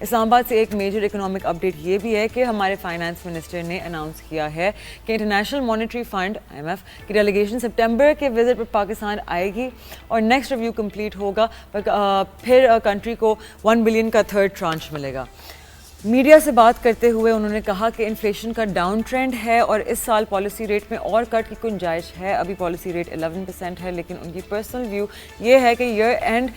اسلام آباد سے ایک میجر اکنامک اپڈیٹ یہ بھی ہے کہ ہمارے فائنانس منسٹر نے اناؤنس کیا ہے کہ انٹرنیشنل مانیٹری فنڈ IMF کی ڈیلیگیشن سپٹمبر کے وزٹ پر پاکستان آئے گی اور نیکسٹ ریویو کمپلیٹ ہوگا، پھر کنٹری کو 1 بلین کا تھرڈ ٹرانچ ملے گا۔ میڈیا سے بات کرتے ہوئے انہوں نے کہا کہ انفلیشن کا ڈاؤن ٹرینڈ ہے اور اس سال پالیسی ریٹ میں اور کٹ کی گنجائش ہے۔ ابھی پالیسی ریٹ 11% ہے، لیکن ان کی پرسنل ویو یہ ہے کہ ایئر اینڈ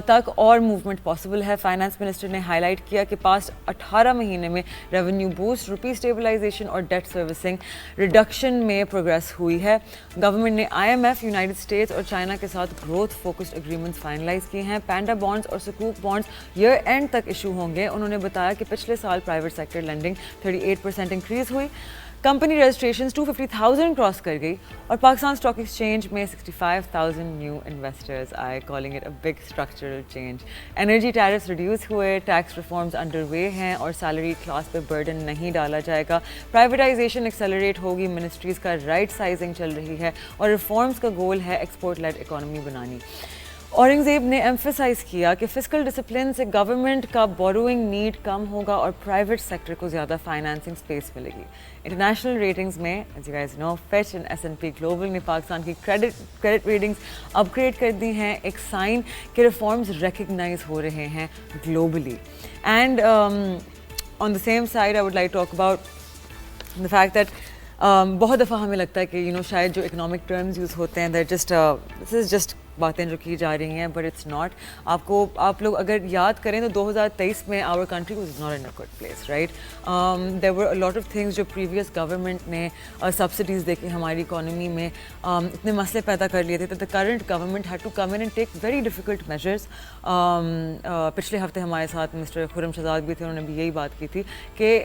تک اور موومنٹ پاسبل ہے۔ فائنانس منسٹر نے ہائی لائٹ کیا کہ پاسٹ 18 مہینے میں ریونیو بوسٹ، روپی اسٹیبلائزیشن اور ڈیٹ سروسنگ ریڈکشن میں پروگریس ہوئی ہے۔ گورنمنٹ نے IMF، یونائٹڈ اسٹیٹس اور چائنا کے ساتھ گروتھ فوکسڈ اگریمنٹس فائنلائز کیے ہیں۔ پینڈا بانڈز اور سکوک بانڈز ایئر اینڈ تک ایشو ہوں گے۔ انہوں نے بتایا کہ پچھلے سال پرائیویٹ سیکٹر لینڈنگ 38% انکریز ہوئی، کمپنی رجسٹریشنز 250,000 کراس کر گئی اور پاکستان اسٹاک ایکسچینج میں 65,000 نیو انویسٹرز آئے، calling it a big structural change. Energy tariffs reduce ہوئے، ٹیکس ریفارمز انڈر وے ہیں اور سیلری کلاس پہ برڈن نہیں ڈالا جائے گا۔ پرائیویٹائزیشن ایکسیلریٹ ہوگی، منسٹریز کا رائٹ سائزنگ چل رہی ہے اور ریفارمز کا گول ہے ایکسپورٹ لیڈ اکانومی بنانی۔ اورنگزیب نے ایمفیسائز کیا کہ فسکل ڈسپلن سے گورنمنٹ کا بوروئنگ نیڈ کم ہوگا اور پرائیویٹ سیکٹر کو زیادہ فائنانسنگ سپیس ملے گی۔ انٹرنیشنل ریٹنگز میں as you guys know Fitch and S&P global نے پاکستان کی کریڈٹ ریٹنگز اپ گریڈ کر دی ہیں، ایک سائن کہ ریفارمز ریکگنائز ہو رہے ہیں globally. And on the same side I would like talk about the fact that بہت دفعہ ہمیں لگتا ہے کہ شاید جو اکنامک ٹرمز یوز ہوتے ہیں that just this is just باتیں جو کی جا رہی ہیں، بٹ اٹس ناٹ۔ آپ لوگ اگر یاد کریں تو 2023 میں our country was not in a good place, right? There were a lot of things جو پریویس گورنمنٹ نے سبسڈیز دے کے ہماری اکانومی میں اتنے مسئلے پیدا کر لیے تھے، تو the current government had to come in and take very difficult measures. پچھلے ہفتے ہمارے ساتھ مسٹر خرم شہزاد بھی تھے، انہوں نے بھی یہی بات کی تھی کہ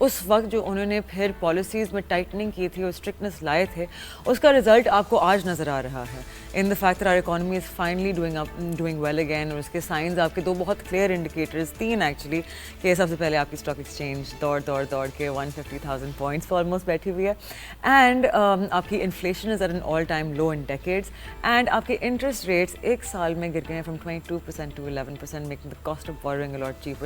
اس وقت جو انہوں نے پھر پالیسیز میں ٹائٹننگ کی تھی اور اسٹرکٹنس لائے تھے، اس کا رزلٹ آپ کو آج نظر آ رہا ہے in the fact our economy is finally doing well again. اور اس کے سائنز آپ کے دو بہت کلیئر انڈیکیٹرز، تین ایکچولی، کہ سب سے پہلے آپ کی اسٹاک ایکسچینج دوڑ کے 150,000 پوائنٹس پر آلموسٹ بیٹھی ہوئی ہے، اینڈ آپ کی inflation is at an all time low in decades, and آپ کے انٹرسٹ ریٹس ایک سال میں گر گئے ہیں from 22% to 11%، making the cost of borrowing a lot cheaper.